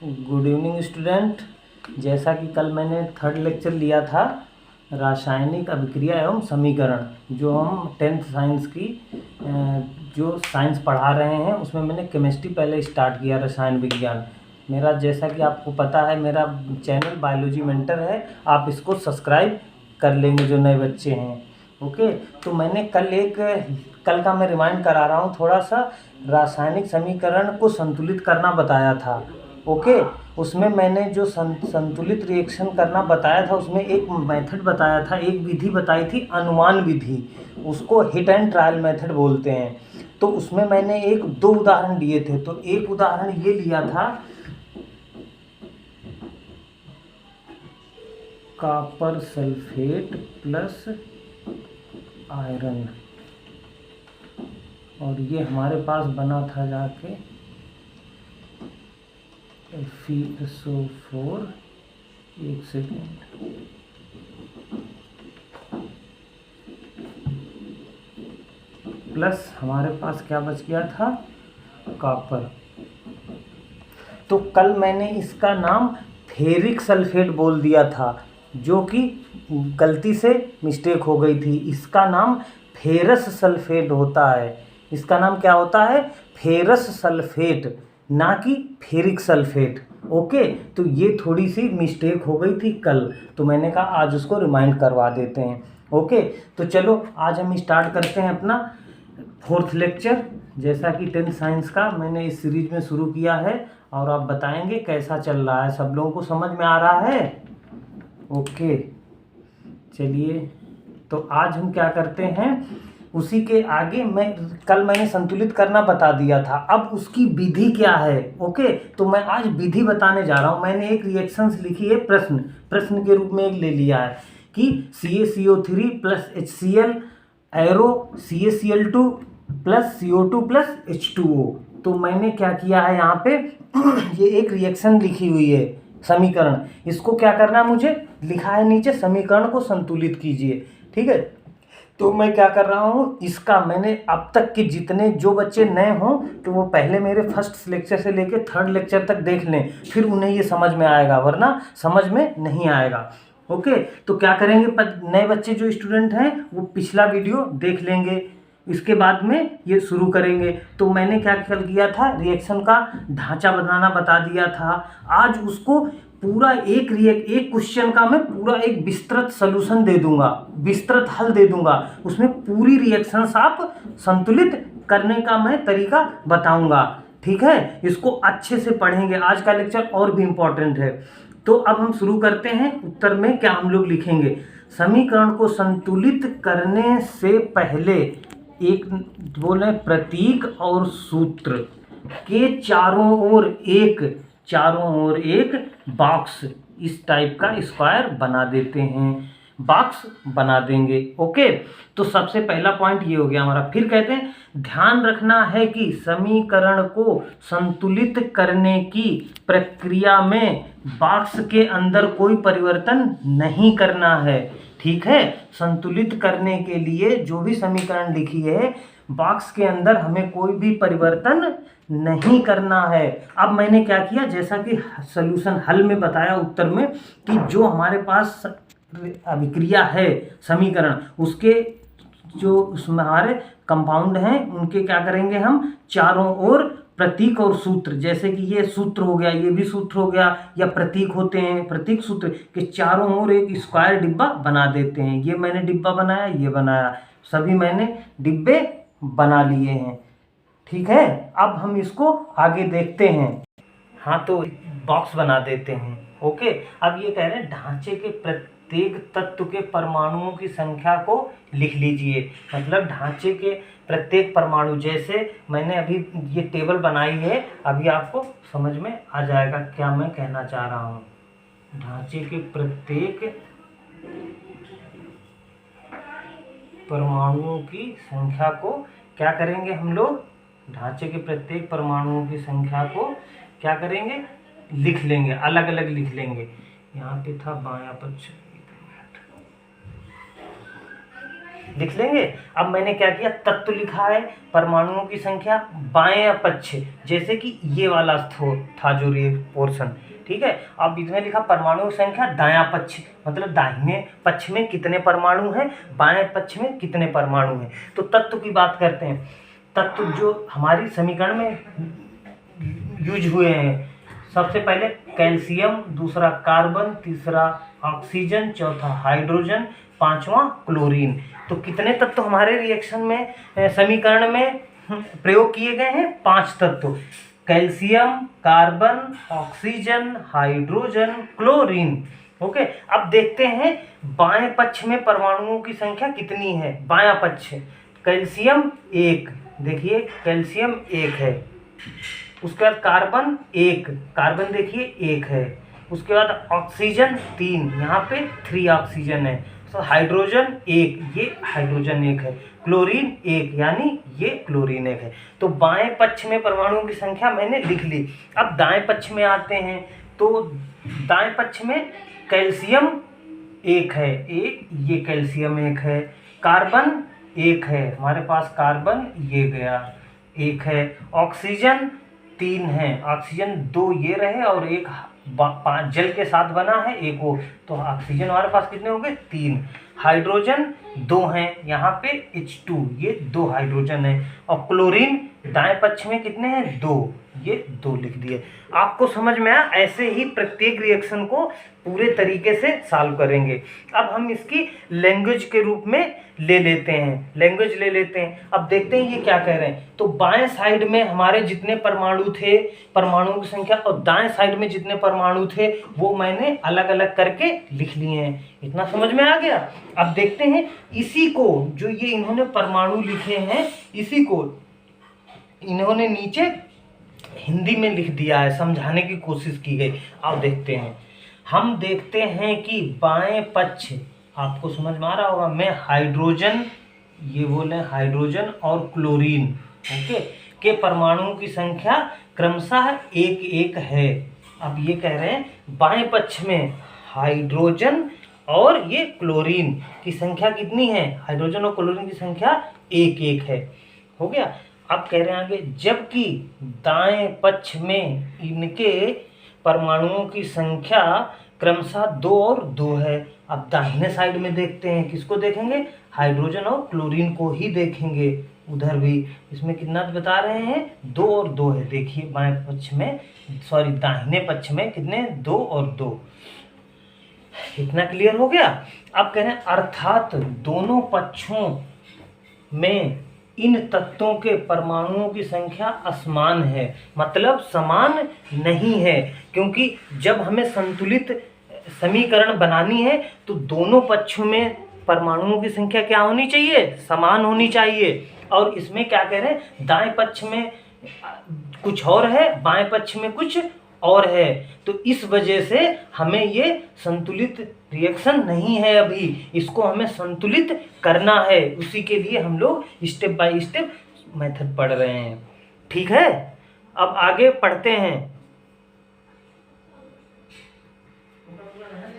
Good evening student. जैसा कि कल मैंने थर्ड लेक्चर लिया था रासायनिक अभिक्रिया एवं समीकरण, जो हम टेंथ साइंस की जो साइंस पढ़ा रहे हैं उसमें मैंने केमिस्ट्री पहले स्टार्ट किया, रसायन विज्ञान। मेरा जैसा कि आपको पता है मेरा चैनल बायोलॉजी मेंटर है, आप इसको सब्सक्राइब कर लेंगे जो नए बच्चे हैं। ओके, तो मैंने कल का मैं रिमाइंड करा रहा हूँ थोड़ा सा। रासायनिक समीकरण को संतुलित करना बताया था। ओके, उसमें मैंने जो संतुलित रिएक्शन करना बताया था उसमें एक मेथड बताया था, एक विधि बताई थी, अनुमान विधि। उसको हिट एंड ट्रायल मेथड बोलते हैं। तो उसमें मैंने दो उदाहरण दिए थे। तो एक उदाहरण ये लिया था, कॉपर सल्फेट प्लस आयरन, और ये हमारे पास बना था जाके FeSO4। एक सेकेंड, प्लस हमारे पास क्या बच गया था, कॉपर। तो कल मैंने इसका नाम फेरिक सल्फेट बोल दिया था, जो कि गलती से मिस्टेक हो गई थी। इसका नाम फेरस सल्फेट होता है। इसका नाम क्या होता है, फेरस सल्फेट, ना कि फेरिक सल्फेट। ओके, तो ये थोड़ी सी मिस्टेक हो गई थी कल, तो मैंने कहा आज उसको रिमाइंड करवा देते हैं। ओके, तो चलो आज हम स्टार्ट करते हैं अपना फोर्थ लेक्चर। जैसा कि टेंथ साइंस का मैंने इस सीरीज में शुरू किया है, और आप बताएंगे कैसा चल रहा है, सब लोगों को समझ में आ रहा है। ओके, चलिए, तो आज हम क्या करते हैं, उसी के आगे कल मैंने संतुलित करना बता दिया था, अब उसकी विधि क्या है। ओके, तो मैं आज विधि बताने जा रहा हूँ। मैंने एक रिएक्शंस लिखी है, प्रश्न के रूप में एक ले लिया है कि CaCO3 plus HCl arrow CaCl2 plus CO2 plus H2O। तो मैंने क्या किया है यहाँ पे ये एक रिएक्शन लिखी हुई है, समीकरण। इसको क्या करना है, मुझे लिखा है नीचे, समीकरण को संतुलित कीजिए। ठीक है, तो मैं क्या कर रहा हूँ, इसका मैंने अब तक के जितने जो बच्चे नए हों तो वो पहले मेरे फर्स्ट लेक्चर से लेके थर्ड लेक्चर तक देख लें, फिर उन्हें ये समझ में आएगा, वरना समझ में नहीं आएगा। ओके, तो क्या करेंगे, नए बच्चे जो स्टूडेंट हैं वो पिछला वीडियो देख लेंगे, इसके बाद में ये शुरू करेंगे। तो मैंने क्या किया था, रिएक्शन का ढांचा बनाना बता दिया था। आज उसको पूरा एक क्वेश्चन का मैं पूरा एक विस्तृत सॉल्यूशन दे दूंगा, विस्तृत हल दे दूंगा। उसमें पूरी रिएक्शंस आप संतुलित करने का मैं तरीका बताऊंगा। ठीक है, इसको अच्छे से पढ़ेंगे, आज का लेक्चर और भी इंपॉर्टेंट है। तो अब हम शुरू करते हैं। उत्तर में क्या हम लोग लिखेंगे, समीकरण को संतुलित करने से पहले एक बोले प्रतीक और सूत्र के चारों ओर एक बॉक्स, इस टाइप का स्क्वायर बना देते हैं, बॉक्स बना देंगे। ओके, तो सबसे पहला पॉइंट ये हो गया हमारा। फिर कहते हैं ध्यान रखना है कि समीकरण को संतुलित करने की प्रक्रिया में बॉक्स के अंदर कोई परिवर्तन नहीं करना है। ठीक है, संतुलित करने के लिए जो भी समीकरण लिखी है बॉक्स के अंदर हमें कोई भी परिवर्तन नहीं करना है। अब मैंने क्या किया, जैसा कि सॉल्यूशन हल में बताया उत्तर में, कि जो हमारे पास अभिक्रिया है समीकरण, उसके जो उसमें हमारे कंपाउंड हैं उनके क्या करेंगे, हम चारों ओर प्रतीक और सूत्र, जैसे कि ये सूत्र हो गया, ये भी सूत्र हो गया, या प्रतीक होते हैं, प्रतीक सूत्र के चारों ओर एक स्क्वायर डिब्बा बना देते हैं। ये मैंने डिब्बा बनाया, ये बनाया, सभी मैंने डिब्बे बना लिए हैं। ठीक है, अब हम इसको आगे देखते हैं। हाँ, तो बॉक्स बना देते हैं। ओके, अब ये कह रहे हैं ढांचे के प्रत्येक तत्व के परमाणुओं की संख्या को लिख लीजिए। मतलब ढांचे के प्रत्येक परमाणु, जैसे मैंने अभी ये टेबल बनाई है, अभी आपको समझ में आ जाएगा क्या मैं कहना चाह रहा हूँ। ढांचे के प्रत्येक परमाणुओं की संख्या को क्या करेंगे हम लोग, ढांचे के प्रत्येक परमाणुओं की संख्या को क्या करेंगे, लिख लेंगे, अलग अलग लिख लेंगे। यहाँ पे था बायां पक्ष, लिख लेंगे। अब मैंने क्या किया, तत्व लिखा है, परमाणुओं की संख्या बाएं पक्ष, जैसे कि ये वाला था जो ये पोर्शन, ठीक है। अब इसमें लिखा परमाणुओं की संख्या दायां पक्ष, मतलब दाहिने पक्ष में कितने परमाणु हैं, बाएं पक्ष में कितने परमाणु हैं। तो तत्व की बात करते हैं। तत्व जो हमारी समीकरण में यूज हुए हैं, सबसे पहले कैल्शियम, दूसरा कार्बन, तीसरा ऑक्सीजन, चौथा हाइड्रोजन, पांचवा क्लोरीन। तो कितने तत्व हमारे रिएक्शन में समीकरण में प्रयोग किए गए हैं, 5 तत्व, calcium, carbon, oxygen, hydrogen, chlorine. Okay, अब देखते हैं बाएं पक्ष में परमाणुओं की संख्या कितनी है। बायां पक्ष, कैल्शियम 1, देखिए कैल्शियम 1 है। उसके बाद कार्बन 1, कार्बन देखिए 1 है। उसके बाद ऑक्सीजन 3, यहाँ पे 3 ऑक्सीजन है। तो हाइड्रोजन 1, ये हाइड्रोजन 1 है। क्लोरीन 1, यानी ये क्लोरीन 1 है। तो बाएं पक्ष में परमाणुओं की संख्या मैंने लिख ली। अब दाएं पक्ष में आते हैं, तो दाएं पक्ष में कैल्शियम 1 है, ये कैल्शियम 1 है। कार्बन 1 है, हमारे पास कार्बन ये गया 1 है। ऑक्सीजन 3 है, ऑक्सीजन 2 ये रहे और एक जल के साथ बना है एक वो, तो ऑक्सीजन हमारे पास कितने हो गए, 3। हाइड्रोजन 2 हैं, यहाँ पे H2, ये 2 हाइड्रोजन है। और क्लोरीन दाएं पक्ष में कितने हैं, 2, ये 2 लिख दिए। आपको समझ में आया। ऐसे ही प्रत्येक रिएक्शन को पूरे तरीके से सॉल्व करेंगे। अब हम इसकी लैंग्वेज के रूप में ले लेते हैं, लैंग्वेज ले लेते हैं। अब देखते हैं ये क्या कह रहे हैं। तो बाएं साइड में हमारे जितने परमाणु थे, परमाणुओं की संख्या, और दाएं साइड में जितने परमाणु थे वो मैंने अलग अलग करके लिख लिए हैं। इतना समझ में आ गया। अब देखते हैं इसी को, जो ये इन्होंने परमाणु लिखे हैं, इसी को इन्होंने नीचे हिंदी में लिख दिया है, समझाने की कोशिश की गई। अब देखते हैं, हम देखते हैं कि बाएं पक्ष, आपको समझ में आ रहा होगा, मैं हाइड्रोजन, ये बोले हाइड्रोजन और क्लोरीन, ओके, के परमाणुओं की संख्या क्रमशः 1-1 है। अब ये कह रहे हैं बाएं पक्ष में हाइड्रोजन और ये क्लोरीन की संख्या कितनी है, हाइड्रोजन और क्लोरीन की संख्या 1-1 है। हो गया। अब कह रहे हैं आगे, जबकि दाएं पक्ष में इनके परमाणुओं की संख्या क्रमशः 2 और 2 है। अब दाहिने साइड में देखते हैं, किसको देखेंगे, हाइड्रोजन और क्लोरीन को ही देखेंगे। उधर भी इसमें कितना बता रहे हैं, 2 और 2 है। देखिए बाएं पक्ष में, सॉरी दाहिने पक्ष में कितने, 2 और 2। इतना क्लियर हो गया। अब कह रहे हैं अर्थात दोनों पक्षों में इन तत्वों के परमाणुओं की संख्या असमान है, मतलब समान नहीं है। क्योंकि जब हमें संतुलित समीकरण बनानी है तो दोनों पक्षों में परमाणुओं की संख्या क्या होनी चाहिए, समान होनी चाहिए। और इसमें क्या कह रहे हैं, दाएं पक्ष में कुछ और है, बाएं पक्ष में कुछ और है। तो इस वजह से हमें ये संतुलित रिएक्शन नहीं है, अभी इसको हमें संतुलित करना है। उसी के लिए हम लोग स्टेप बाय स्टेप मेथड पढ़ रहे हैं। ठीक है, अब आगे पढ़ते हैं।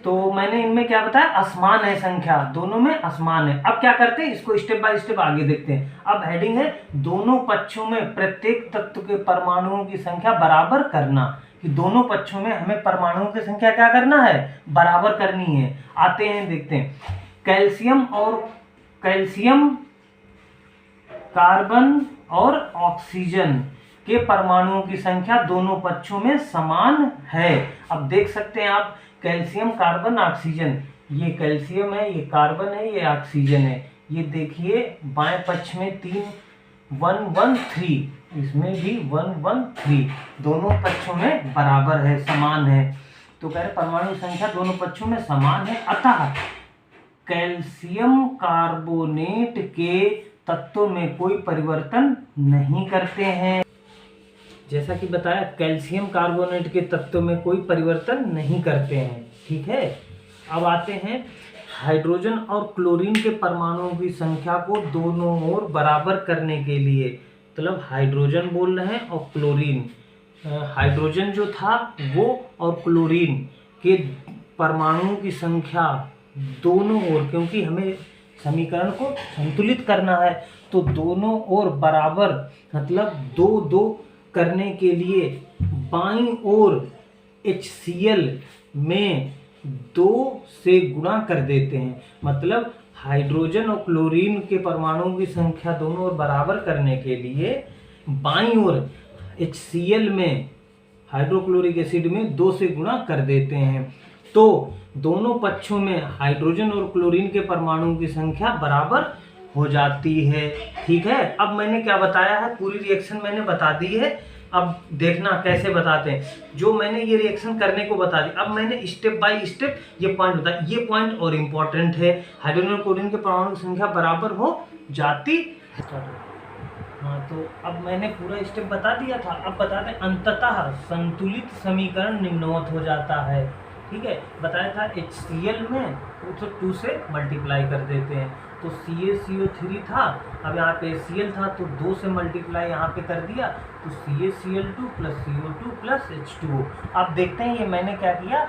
तो मैंने इनमें क्या बताया, असमान है संख्या, दोनों में असमान है। अब क्या करते हैं, इसको स्टेप बाय स्टेप आगे देखते हैं। अब हेडिंग है, दोनों पक्षों में प्रत्येक तत्व के परमाणुओं की संख्या बराबर करना। कि दोनों पक्षों में हमें परमाणुओं की संख्या क्या करना है, बराबर करनी है। आते हैं, देखते हैं। कैल्शियम, कार्बन और ऑक्सीजन के परमाणुओं की संख्या दोनों पक्षों में समान है। अब देख सकते हैं आप, कैल्शियम, कार्बन, ऑक्सीजन, ये कैल्शियम है, ये कार्बन है, ये ऑक्सीजन है। ये देखिए बाएं पक्ष में 3-1-1-3, इसमें भी 1-1-3, दोनों पक्षों में बराबर है, समान है। तो कह रहे परमाणु संख्या दोनों पक्षों में समान है, अतः कैल्शियम कार्बोनेट के तत्वों में कोई परिवर्तन नहीं करते हैं। जैसा कि बताया, कैल्शियम कार्बोनेट के तत्व में कोई परिवर्तन नहीं करते हैं। ठीक है, अब आते हैं हाइड्रोजन और क्लोरीन के परमाणुओं की संख्या को दोनों ओर बराबर करने के लिए, मतलब हाइड्रोजन बोल रहे हैं और क्लोरीन, हाइड्रोजन जो था वो और क्लोरीन के परमाणुओं की संख्या दोनों ओर, क्योंकि हमें समीकरण को संतुलित करना है। तो दोनों ओर बराबर मतलब 2-2 करने के लिए बाईं ओर HCl में 2 से गुणा कर देते हैं। मतलब हाइड्रोजन और क्लोरीन के परमाणुओं की संख्या दोनों ओर बराबर करने के लिए बाईं ओर HCl में हाइड्रोक्लोरिक एसिड में 2 से गुणा कर देते हैं। तो दोनों पक्षों में हाइड्रोजन और क्लोरीन के परमाणुओं की संख्या बराबर हो जाती है। ठीक है, अब मैंने क्या बताया है, पूरी रिएक्शन मैंने बता दी है। अब देखना कैसे बताते हैं। जो मैंने ये रिएक्शन करने को बता दी, अब मैंने स्टेप बाय स्टेप ये पॉइंट बताया। ये पॉइंट और इम्पोर्टेंट है, हाइड्रोजन और क्लोरीन के परमाणु की संख्या बराबर हो जाती है। हाँ, तो अब मैंने पूरा स्टेप बता दिया था। अब बताते हैं अंततः संतुलित समीकरण निम्नवत हो जाता है। ठीक है, बताया था HCl में तो 2 से मल्टीप्लाई कर देते हैं। तो CaCO3 था, अब यहाँ पे HCl था तो 2 से मल्टीप्लाई यहाँ पे कर दिया तो CaCl2 + CO2 + H2O। अब देखते हैं ये मैंने क्या किया,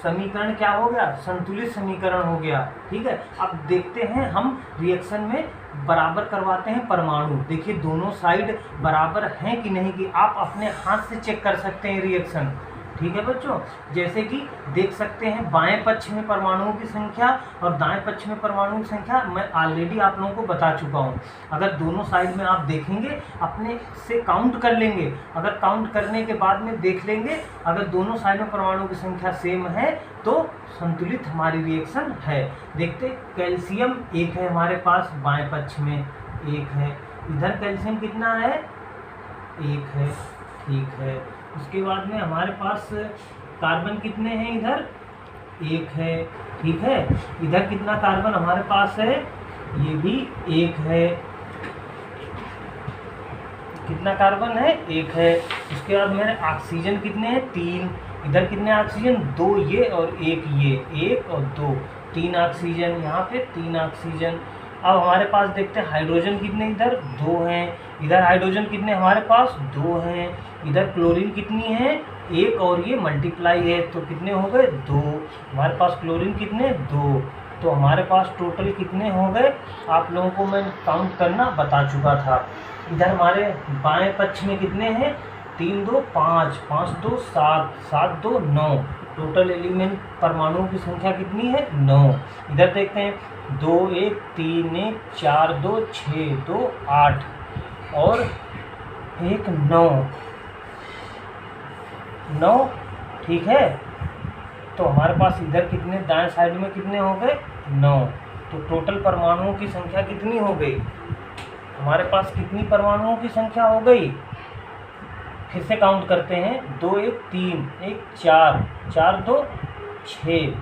समीकरण क्या हो गया, संतुलित समीकरण हो गया। ठीक है, अब देखते हैं हम रिएक्शन में बराबर करवाते हैं परमाणु। देखिए दोनों साइड बराबर हैं कि नहीं, कि आप अपने हाथ से चेक कर सकते हैं रिएक्शन। ठीक है बच्चों, जैसे कि देख सकते हैं बाएं पक्ष में परमाणुओं की संख्या और दाएं पक्ष में परमाणुओं की संख्या मैं ऑलरेडी आप लोगों को बता चुका हूं। अगर दोनों साइड में आप देखेंगे, अपने से काउंट कर लेंगे, अगर काउंट करने के बाद में देख लेंगे, अगर दोनों साइड में परमाणुओं की संख्या सेम है तो संतुलित हमारी रिएक्शन है। देखते, कैल्शियम 1 है हमारे पास, बाएं पक्ष में 1 है, इधर कैल्शियम कितना है, 1 है। ठीक है, उसके बाद में हमारे पास कार्बन कितने हैं, इधर 1 है। ठीक है, इधर कितना कार्बन हमारे पास है, ये भी 1 है। कितना कार्बन है, 1 है। उसके बाद मेरे ऑक्सीजन कितने हैं, 3। इधर कितने ऑक्सीजन, 2 ये और 1 ये, 1 और 2, 3 ऑक्सीजन यहाँ पे, 3 ऑक्सीजन। अब हमारे पास देखते हैं हाइड्रोजन कितने, इधर 2 हैं, इधर हाइड्रोजन कितने हमारे पास 2 हैं, इधर क्लोरीन कितनी है, 1 और ये मल्टीप्लाई है तो कितने हो गए, 2। हमारे पास क्लोरीन कितने, 2। तो हमारे पास टोटल कितने हो गए, आप लोगों को मैं काउंट करना बता चुका था। इधर हमारे बाएं पक्ष में कितने हैं, 3 2 5, 5 2 7, 7 2 9, टोटल एलिमेंट परमाणुओं की संख्या कितनी है, 9। इधर देखते हैं 2 1 3 1 4 2 6 2 8 और 1 9। ठीक है, तो हमारे पास इधर कितने, दाएं साइड में कितने हो गए, 9। तो टोटल परमाणुओं की संख्या कितनी हो गई, हमारे पास कितनी परमाणुओं की संख्या हो गई, फिर से काउंट करते हैं, 2 1 3 1 4 4 2 6।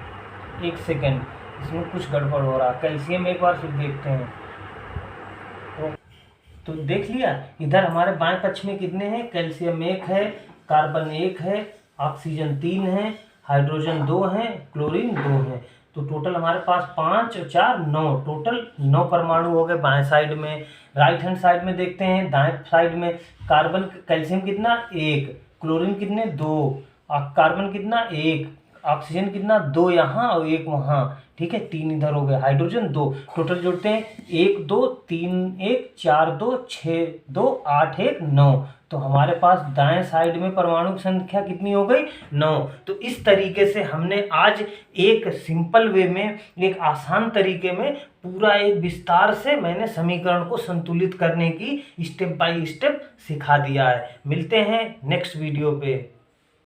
1 सेकेंड, इसमें कुछ गड़बड़ हो रहा, कैल्शियम एक बार फिर देखते हैं। तो देख लिया, इधर हमारे बाएं पक्ष में कितने हैं, कैल्शियम 1 है, कार्बन 1 है, ऑक्सीजन 3 है, हाइड्रोजन 2 है, क्लोरीन 2 है। तो टोटल हमारे पास 5 और 4 9, टोटल 9 परमाणु हो गए बाएं साइड में। राइट हैंड साइड में देखते हैं, दाएं साइड में कार्बन कैल्शियम कितना 1, क्लोरीन कितने 2, कार्बन कितना 1, ऑक्सीजन कितना 2 यहाँ और 1 वहाँ। ठीक है, 3 इधर हो गए, हाइड्रोजन 2। टोटल जोड़ते हैं 1 2 3 1 4 2 6 2 8 1 9। तो हमारे पास दाएं साइड में परमाणु की संख्या कितनी हो गई, 9। तो इस तरीके से हमने आज एक सिंपल वे में, एक आसान तरीके में पूरा एक विस्तार से मैंने समीकरण को संतुलित करने की स्टेप बाय स्टेप सिखा दिया है। मिलते हैं नेक्स्ट वीडियो पे।